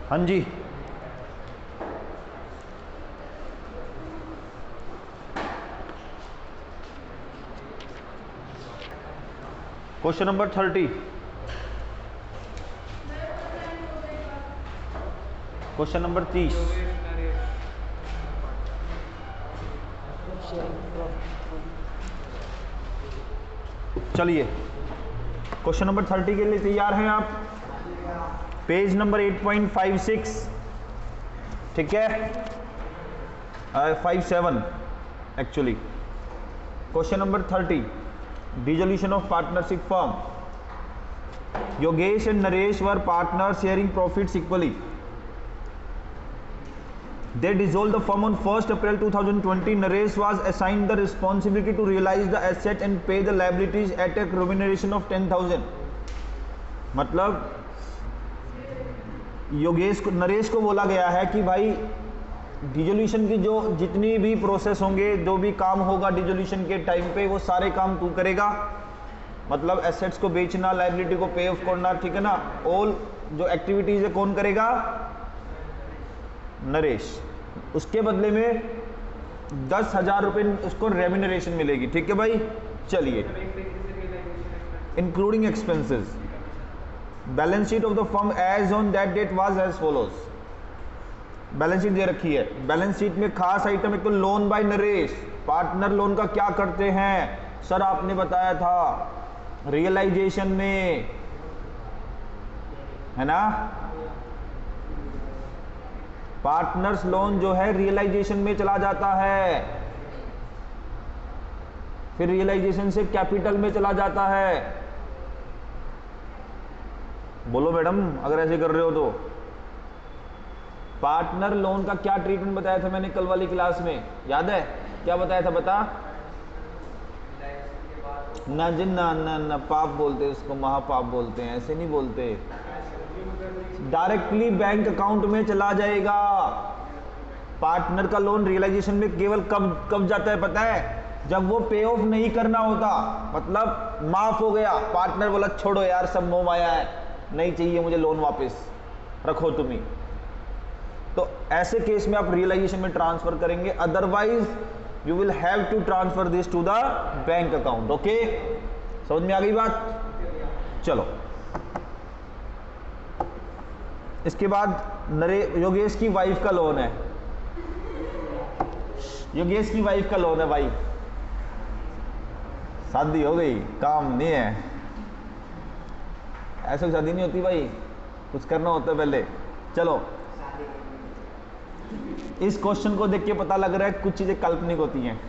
हाँ जी, question number 30, question number 30। चलिए question number 30 के लिए तैयार हैं आप? पेज नंबर 8.56, ठीक है, 57 actually. Question number 30, dissolution of partnership firm. Yogesh and Naresh were partner sharing profits equally. They dissolved the firm on 1st April 2020. Naresh was assigned the responsibility to realize the asset and pay the liabilities at a remuneration of 10,000. मतलब योगेश को, नरेश को बोला गया है कि भाई dissolution की जो जितनी भी प्रोसेस होंगे, जो भी काम होगा डिसोल्यूशन के टाइम पे, वो सारे काम तू करेगा। मतलब एसेट्स को बेचना, लाइबिलिटी को पे ऑफ करना, ठीक है ना, ऑल जो एक्टिविटीज है कौन करेगा? नरेश। उसके बदले में 10,000 रुपये उसको रेम्यूनरेशन मिलेगी, ठीक है भाई। चलिए, including expenses. Balance sheet of the firm as on that date was as follows. Balance sheet दे रखी है। बैलेंस शीट में खास आइटम एक तो loan by Naresh. Partner loan का क्या करते हैं सर? आपने बताया था रियलाइजेशन में, है ना। पार्टनर्स लोन जो है रियलाइजेशन में चला जाता है, फिर रियलाइजेशन से कैपिटल में चला जाता है। बोलो मैडम, अगर ऐसे कर रहे हो तो। पार्टनर लोन का क्या ट्रीटमेंट बताया था मैंने कल वाली क्लास में, याद है? क्या बताया था बता? ना जिन ना ना ना पाप बोलते हैं उसको, महापाप बोलते हैं, ऐसे नहीं बोलते। डायरेक्टली बैंक अकाउंट में चला जाएगा। पार्टनर का लोन रियलाइजेशन में केवल कब जाता है पता है? जब वो पे ऑफ नहीं करना होता, मतलब माफ हो गया, पार्टनर बोला छोड़ो यार सब मोह माया है, नहीं चाहिए मुझे लोन, वापस रखो तुम ही। तो ऐसे केस में आप रियलाइजेशन में ट्रांसफर करेंगे, otherwise you will have to transfer this to the bank account. Okay, समझ में आ गई बात? चलो, इसके बाद योगेश की वाइफ का लोन है। योगेश की वाइफ का लोन है भाई, शादी हो गई, काम नहीं है। ऐसे शादी नहीं होती भाई, कुछ करना होता है पहले। चलो, इस क्वेश्चन को देख के पता लग रहा है कुछ चीजें काल्पनिक होती हैं।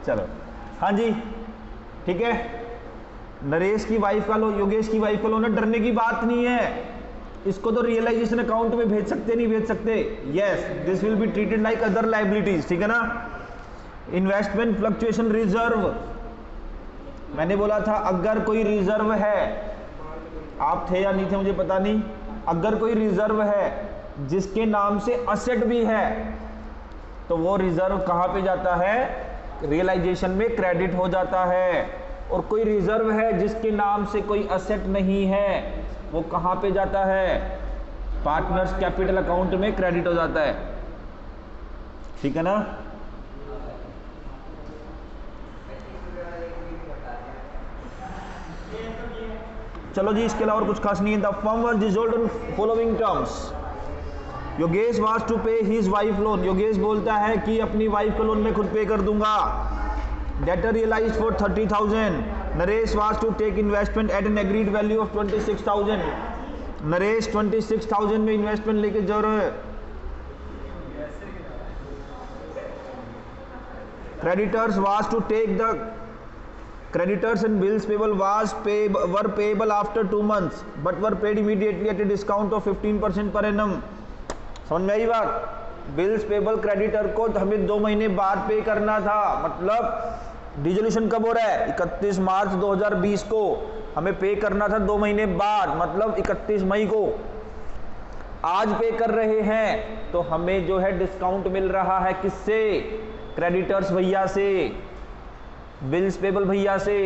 चलो, हाँ जी, ठीक है। नरेश की वाइफ का लोन, योगेश की वाइफ का लोन है, डरने की बात नहीं है। इसको तो रियलाइजेशन अकाउंट में भेज सकते, नहीं भेज सकते? Yes, this will be treated like other liabilities, ठीक है ना। इन्वेस्टमेंट फ्लक्चुएशन रिजर्व, मैंने बोला था अगर कोई रिजर्व है, आप थे या नहीं थे मुझे पता नहीं, अगर कोई रिजर्व है जिसके नाम से असेट भी है, तो वो रिजर्व कहां पे जाता है? रियलाइजेशन में क्रेडिट हो जाता है। और कोई रिजर्व है जिसके नाम से कोई असेट नहीं है, वो कहां पे जाता है? पार्टनर्स कैपिटल अकाउंट में क्रेडिट हो जाता है, ठीक है ना। चलो जी, इसके अलावा और कुछ खास नहीं है। The firm was dissolved on following terms. Yogesh was to pay his wife loan. Yogesh बोलता है कि अपनी वाइफ का लोन मैं खुद पे कर दूंगा। Debtor realized for 30,000. Naresh was to take investment at an agreed value of 26,000. Naresh 26,000 में इन्वेस्टमेंट लेके जा रहे हैं। Creditors was to take the creditors and bills payable were payable after 2 months but were paid immediately at a discount of 15% per annum. समझ में आई बात? Bills payable creditor को हमें 2 महीने बाद पे करना था। मतलब डिसोल्यूशन कब हो रहा है? 31 मार्च 2020 को। हमें पे करना था 2 महीने बाद, मतलब 31 मई को। आज पे कर रहे हैं तो हमें जो है डिस्काउंट मिल रहा है। किससे? क्रेडिटर्स भैया से, बिल्स पेबल भैया से।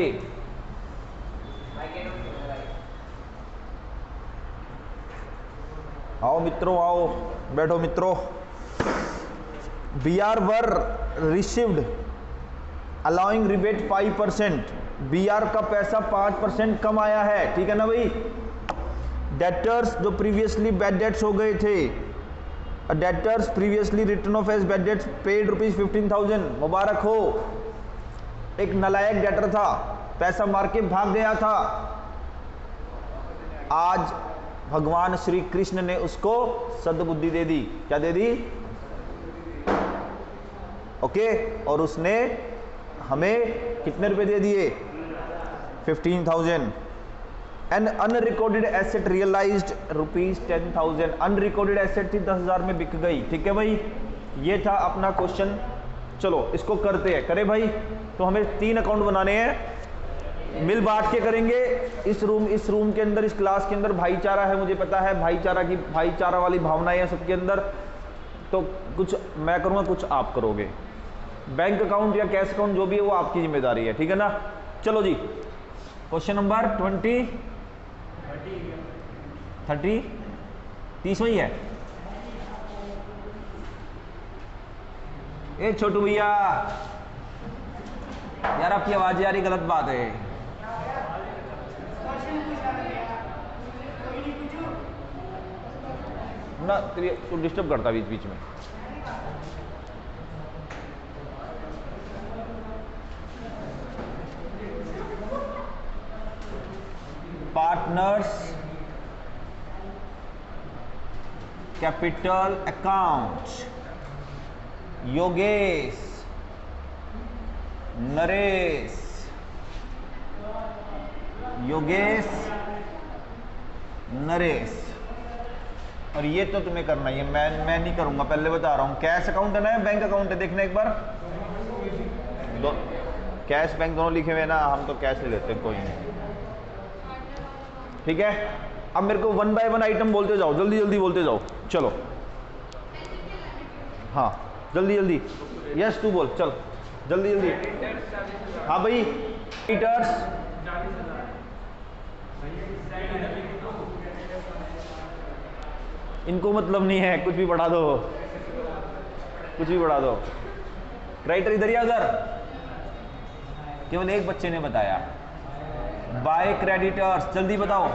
आओ मित्रों, आओ बैठो मित्रों। BR वर रिसीव्ड अलाउइंग रिबेट 5%, BR का पैसा 5% कम आया है, ठीक है ना भाई। डेटर्स जो प्रीवियसली बैड डेट्स हो गए थे, debtors previously return of as bad debts paid ₹15,000, मुबारक हो। एक नालायक डेटर था, पैसा मार के भाग गया था, आज भगवान श्री कृष्ण ने उसको सद्बुद्धि दे दी। क्या दे दी? ओके, और उसने हमें कितने रुपए दे दिए? 15,000। An unrecorded asset realised ₹10,000। Unrecorded asset थी 10,000 में बिक गई, ठीक है भाई। ये था अपना क्वेश्चन। चलो इसको करते हैं, करे भाई। तो हमें 3 अकाउंट बनाने हैं, मिल बांट के करेंगे। इस रूम के अंदर, इस क्लास के अंदर भाईचारा है, मुझे पता है भाईचारा वाली भावनाएं हैं सबके अंदर। तो कुछ मैं करूंगा, कुछ आप करोगे। बैंक अकाउंट या कैश अकाउंट जो भी है वो आपकी जिम्मेदारी है, ठीक है ना। चलो जी, क्वेश्चन नंबर 30 वही है। ए छोटू भैया, यार आपकी आवाज आ रही, गलत बात है। ना तू डिस्टर्ब करता बीच बीच में। Partners capital account, Yogesh, Naresh, और ये तो तुम्हें करना ही है, मैं नहीं करूंगा, पहले बता रहा हूं। कैश अकाउंट है ना, बैंक अकाउंट है, देखना एक बार। कैश बैंक दोनों लिखे हुए ना, हम तो कैश ले लेते हैं, कोई नहीं, ठीक है। अब मेरे को 1 बाय 1 आइटम बोलते जाओ, जल्दी जल्दी बोलते जाओ। चलो हाँ, जल्दी जल्दी। यस तू बोल, चल जल्दी जल्दी। हाँ भाई, लीटर्स, इनको मतलब नहीं है, कुछ भी बढ़ा दो, कुछ भी बढ़ा दो। राइटर इधर या उधर? केवल एक बच्चे ने बताया। बाय क्रेडिटर्स, जल्दी बताओ।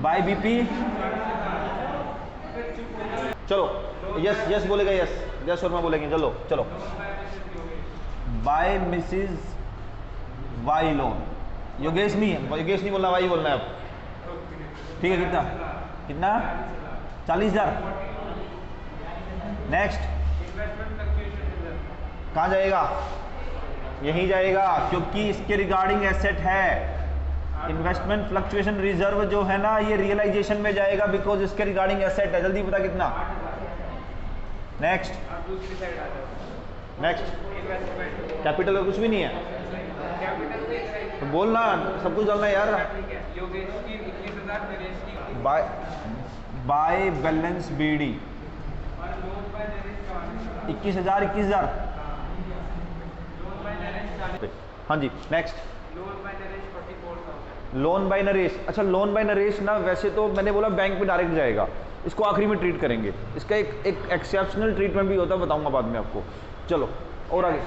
बाय बीपी, चलो यस यस बोलेगा, यस शर्मा बोलेंगे, चलो चलो। By Mrs Y loan, Yogesh नहीं बोलना, वाई बोलना है अब, ठीक है। कितना 40,000। नेक्स्ट, कहाँ जाएगा? यहीं जाएगा, क्योंकि इसके रिगार्डिंग एसेट है। इन्वेस्टमेंट फ्लक्चुएशन रिजर्व जो है ना, ये रियलाइजेशन में जाएगा, बिकॉज इसके रिगार्डिंग एसेट है। जल्दी बता कितना। नेक्स्ट कैपिटल का कुछ भी नहीं है तो बोलना, सब कुछ डालना यार। By balance BD 21,000। हाँ जी, नेक्स्ट। Loan by Naresh. अच्छा, लोन बाय नरेश ना, वैसे तो मैंने बोला बैंक में डायरेक्ट जाएगा, इसको आखिरी में ट्रीट करेंगे। इसका एक एक्सेप्शनल ट्रीटमेंट भी होता है, बताऊंगा बाद में आपको। चलो और आगे।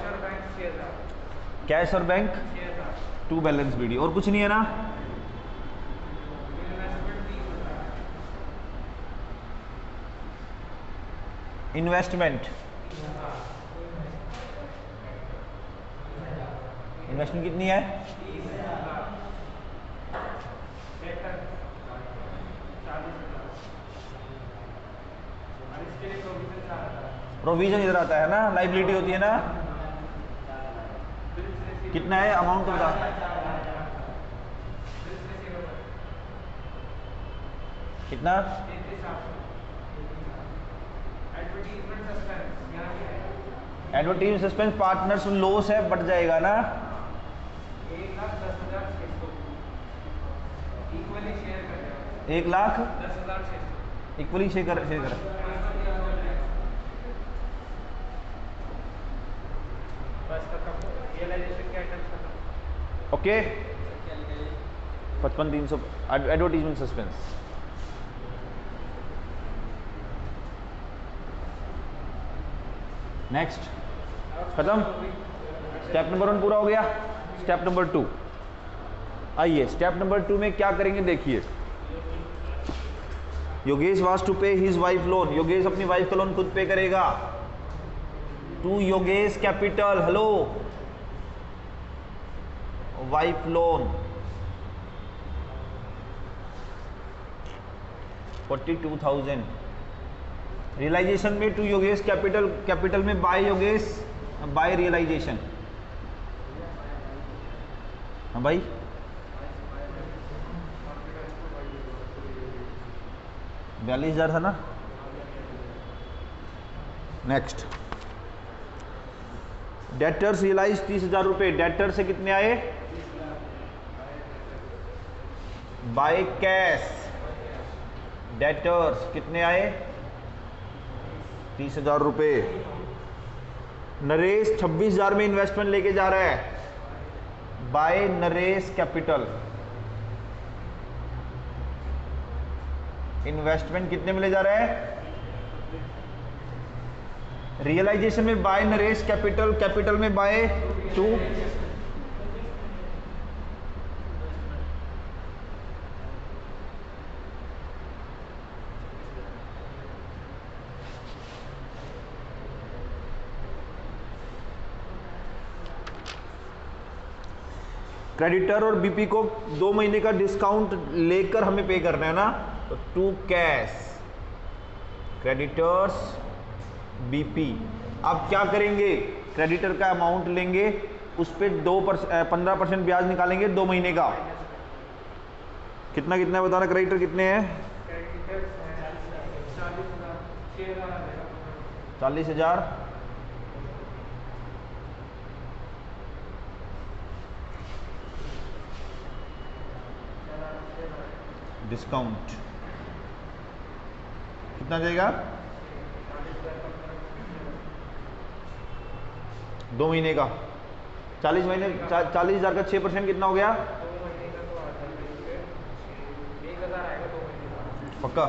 कैश और बैंक, टू बैलेंस बीडी, और कुछ नहीं है ना। इन्वेस्टमेंट कितनी है? प्रोविजन इधर आता है ना, लाइबिलिटी होती है ना। कितना है अमाउंट तो बता। कितना? एडवर्टीजमेंट सस्पेंस, पार्टनर्स लॉस है, बढ़ जाएगा ना। 1,10,000 इक्वली शेयर कर। Okay 55,300 advertisement suspense. नेक्स्ट, खत्म। स्टेप नंबर 1 पूरा हो गया। स्टेप नंबर 2, आइए स्टेप नंबर 2 में क्या करेंगे देखिए। Yogesh was to pay his wife loan, Yogesh अपनी वाइफ का लोन खुद पे करेगा। To Yogesh capital, hello, wife loan 42,000। Realisation में टू योगेश कैपिटल, कैपिटल में बाय योगेश, बाय रियलाइजेशन। हाँ भाई, $42,000 था ना। नेक्स्ट, डेटर्स रियलाइज 30,000 रुपए। डेटर से कितने आए? By cash. डेटर्स कितने आए? 30,000 रुपए। नरेश 26,000 में इन्वेस्टमेंट लेके जा रहा है, बाय नरेश कैपिटल। इन्वेस्टमेंट कितने में ले जा रहा है? रियलाइजेशन में बाय नरेश कैपिटल, कैपिटल में बाय 2। क्रेडिटर और बीपी को 2 महीने का डिस्काउंट लेकर हमें पे करना है ना, तो टू कैश, क्रेडिटर्स बीपी। अब क्या करेंगे? क्रेडिटर का अमाउंट लेंगे, उस पर 15% ब्याज निकालेंगे 2 महीने का। कितना कितना बताना, क्रेडिटर कितने हैं? 40,000। डिस्काउंट कितना देगा? 2 महीने का 40,000 का 6% कितना हो गया? पक्का?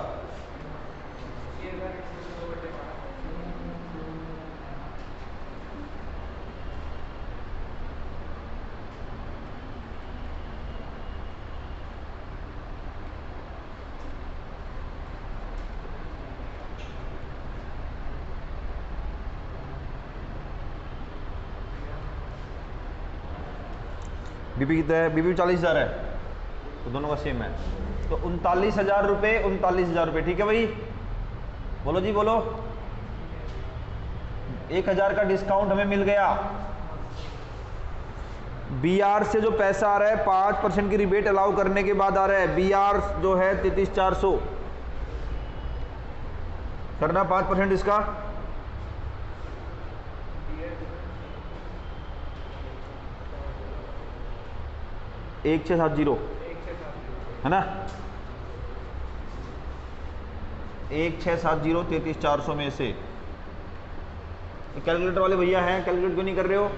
बीपी कितना है? बीपी 40,000 है, तो दोनों का सेम है। तो 39,000 रुपये, 39,000 रुपये, ठीक है भाई? बोलो जी बोलो। 1,000 का डिस्काउंट हमें मिल गया। बीआर से जो पैसा आ रहा है 5% की रिबेट अलाउ करने के बाद आ रहा है। बीआर जो है 33,400 करना 5% इसका। एक 670 है ना, 1670 33,400 में से। कैलकुलेटर वाले भैया हैं, कैलकुलेट क्यों नहीं कर रहे हो?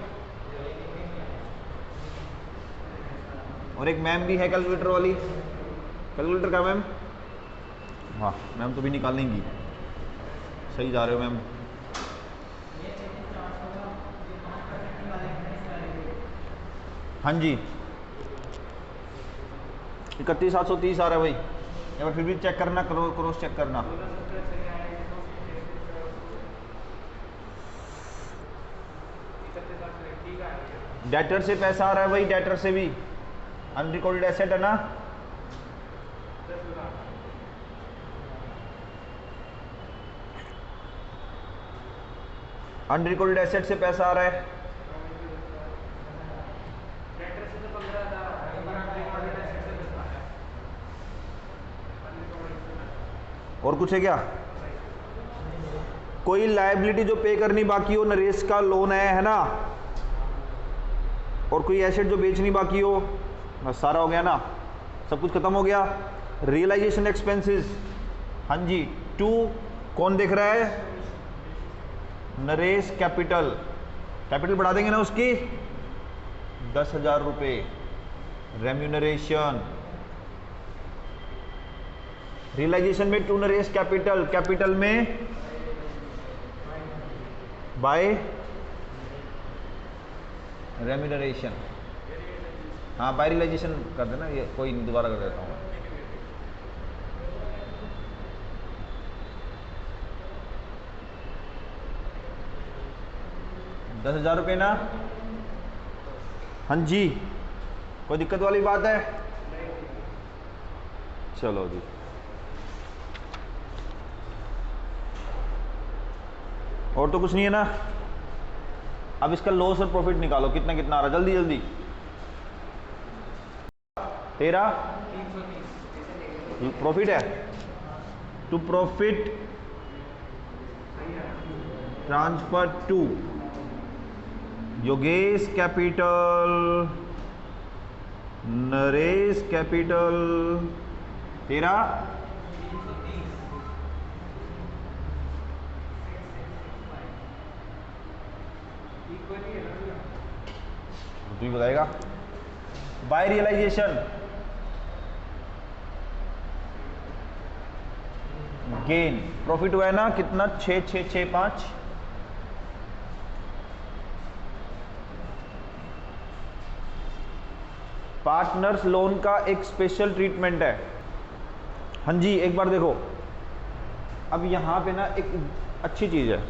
और एक मैम भी है कैलकुलेटर वाली। कैलकुलेटर का मैम? हाँ मैम तो भी निकाल लेंगी। सही जा रहे हो मैम। हाँ जी 31,730 आ रहा है भाई। एक बार फिर भी चेक करना, क्रॉस चेक करना। डेटर से पैसा आ रहा है भाई, डेटर से भी अनरिकॉर्डेड एसेट है ना। अनरिकॉर्डेड एसेट से पैसा आ रहा है। और कुछ है क्या? कोई लायबिलिटी जो पे करनी बाकी हो, नरेश का लोन है ना, और कोई एसेट जो बेचनी बाकी हो, बस सारा हो गया ना, सब कुछ खत्म हो गया। रियलाइजेशन एक्सपेंसेस, हाँ जी 2 कौन देख रहा है? नरेश कैपिटल। कैपिटल बढ़ा देंगे ना उसकी 10,000 रुपये। रेम्यूनरेशन रियलाइजेशन में टू नरेश कैपिटल, कैपिटल में बाय रेम्यूनरेशन। हाँ बाय रियलाइजेशन कर देना, ये कोई नहीं, दोबारा कर देता हूँ। 10,000 रुपये ना। हाँ जी, कोई दिक्कत वाली बात है? चलो जी, और तो कुछ नहीं है ना। अब इसका लॉस और प्रॉफिट निकालो, कितना कितना आ रहा है, जल्दी जल्दी। 13 प्रॉफिट है। To profit transfer to Yogesh capital, Naresh capital 13 तू ही बताएगा। बाय रियलाइजेशन गेन प्रॉफिट हुआ है ना, कितना 6665। पार्टनर्स लोन का एक स्पेशल ट्रीटमेंट है। हाँ जी, एक बार देखो, अब यहाँ पे ना एक अच्छी चीज़ है,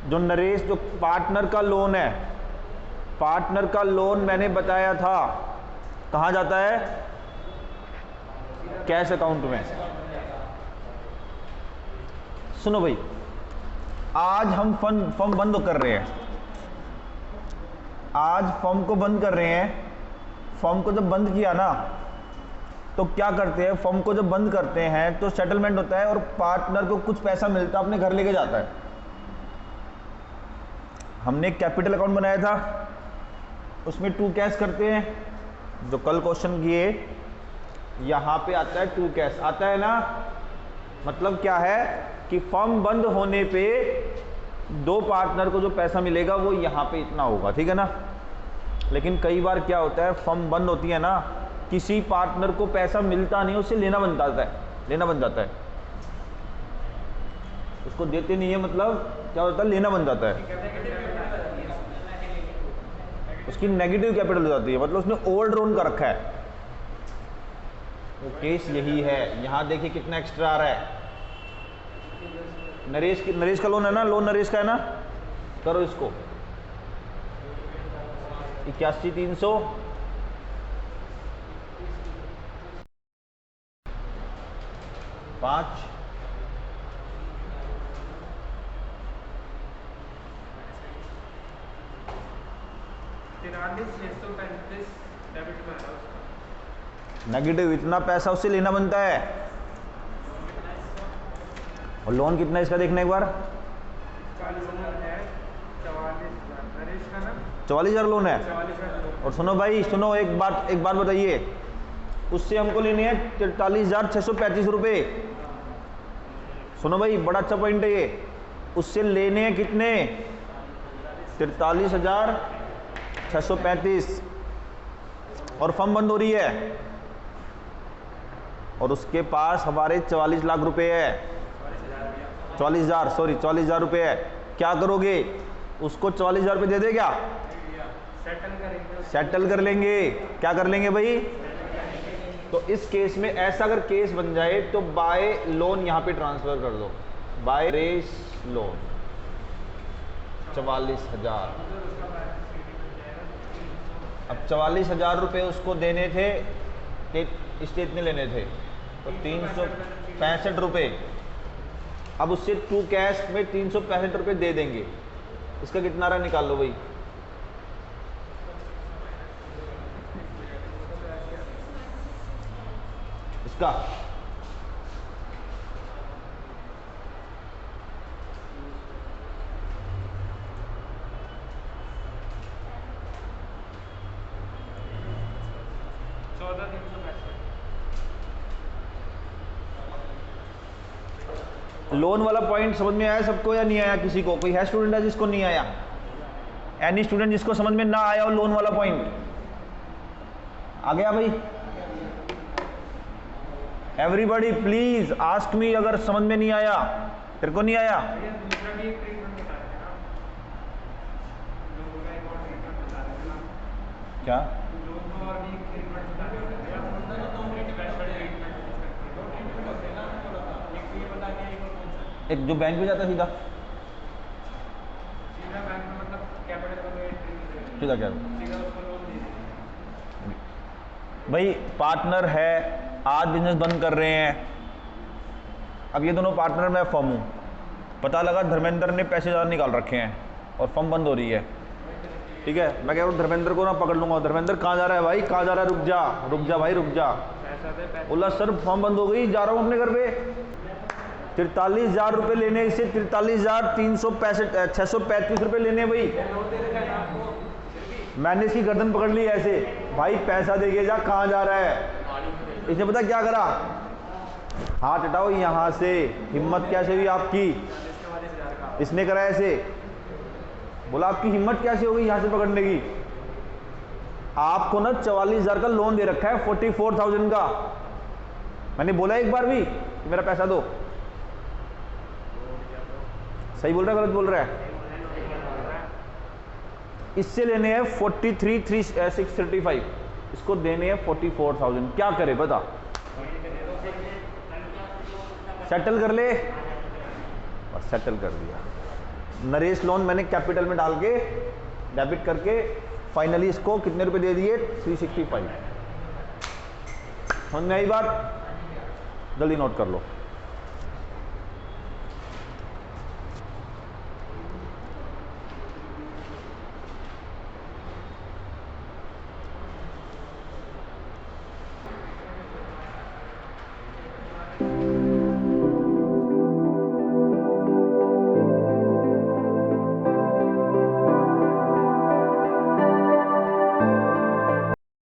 जो नरेश, जो पार्टनर का लोन है, पार्टनर का लोन मैंने बताया था कहाँ जाता है, कैश अकाउंट में। सुनो भाई, आज हम फर्म बंद कर रहे हैं, आज फर्म को बंद कर रहे हैं। फर्म को जब बंद किया ना, तो क्या करते हैं, फर्म को जब बंद करते हैं तो सेटलमेंट होता है और पार्टनर को कुछ पैसा मिलता है, अपने घर लेके जाता है। हमने एक कैपिटल अकाउंट बनाया था, उसमें टू कैश करते हैं, जो कल क्वेश्चन किए, यहां पे आता है टू कैश आता है ना। मतलब क्या है कि फर्म बंद होने पे दो पार्टनर को जो पैसा मिलेगा वो यहां पे इतना होगा, ठीक है ना। लेकिन कई बार क्या होता है, फर्म बंद होती है ना, किसी पार्टनर को पैसा मिलता नहीं, उससे लेना बन जाता है, लेना बन जाता है। उसको देते नहीं है, मतलब क्या होता है, लेना बन जाता है, उसकी नेगेटिव कैपिटल हो जाती है, मतलब उसने ओवर ड्रॉन कर रखा है। वो केस यही है। यहां देखिए कितना एक्स्ट्रा आ रहा है। नरेश का लोन है ना, लोन नरेश का है ना, करो इसको 81,300 5 नेगेटिव, इतना पैसा उससे लेना बनता है। और लोन कितना है इसका देखना एक बार, 44,000 लोन है। और सुनो भाई, सुनो, एक बात बताइए, उससे हमको लेने हैं 43,635 रुपये। सुनो भाई, बड़ा अच्छा पॉइंट है ये। उससे लेने हैं कितने, 43,635, और फर्म बंद हो रही है, और उसके पास हमारे 44 लाख रुपए है, 44,000 रुपये है। क्या करोगे, उसको 44,000 रुपये दे दे, क्या सेटल कर लेंगे, क्या कर लेंगे भाई। तो इस केस में ऐसा अगर केस बन जाए तो बाय लोन यहां पे ट्रांसफर कर दो, बाय रेस लोन 44,000। अब 44,000 रुपये उसको देने थे, स्टेट ने लेने थे, तो 365 रुपये। अब उससे टू कैश में 365 रुपये दे देंगे। इसका कितना रहा निकाल लो भाई, इसका लोन वाला पॉइंट समझ में आया सबको या नहीं आया? किसी को, कोई है स्टूडेंट है जिसको नहीं आया? एनी स्टूडेंट जिसको समझ में ना आया हो लोन वाला पॉइंट? आ गया भाई? एवरीबॉडी प्लीज आस्क मी अगर समझ में नहीं आया। तेरे को नहीं आया? क्या? एक जो बैंक में जाता है सीधा सीधा क्या भाई, पार्टनर है, आज बिजनेस बंद कर रहे हैं। अब ये दोनों पार्टनर मैं फर्म हूँ, पता लगा धर्मेंद्र ने पैसे ज़्यादा निकाल रखे हैं और फर्म बंद हो रही है। ठीक है, मैं कह रहा हूँ धर्मेंद्र को ना पकड़ लूंगा। धर्मेंद्र कहाँ जा रहा है भाई, कहाँ जा रहा है? रुक जा भाई, रुक जा। बोला सर फर्म बंद हो गई, जा रहा हूँ अपने घर पे। 43,000 रुपये लेने से 43,365 रुपये लेने भाई। मैंने इसकी गर्दन पकड़ ली ऐसे, भाई पैसा देके जा, कहाँ जा रहा है? इसने पता क्या करा, हाथ हटाओ यहाँ से। हिम्मत कैसे हुई आपकी? इसने करा ऐसे, बोला आपकी हिम्मत कैसे हो गई यहाँ से पकड़ने की? आपको ना 44,000 का लोन दे रखा है, 44,000 का। मैंने बोला एक बार भी कि मेरा पैसा दो? सही बोल रहा है गलत बोल रहा है? इससे लेने हैं 43,635, इसको देने हैं 44,000। क्या करे बता? सेटल कर ले। और सेटल कर दिया। नरेश लोन मैंने कैपिटल में डाल के डेबिट करके फाइनली इसको कितने रुपए दे दिए? 365। समझ में आई बात? जल्दी नोट कर लो।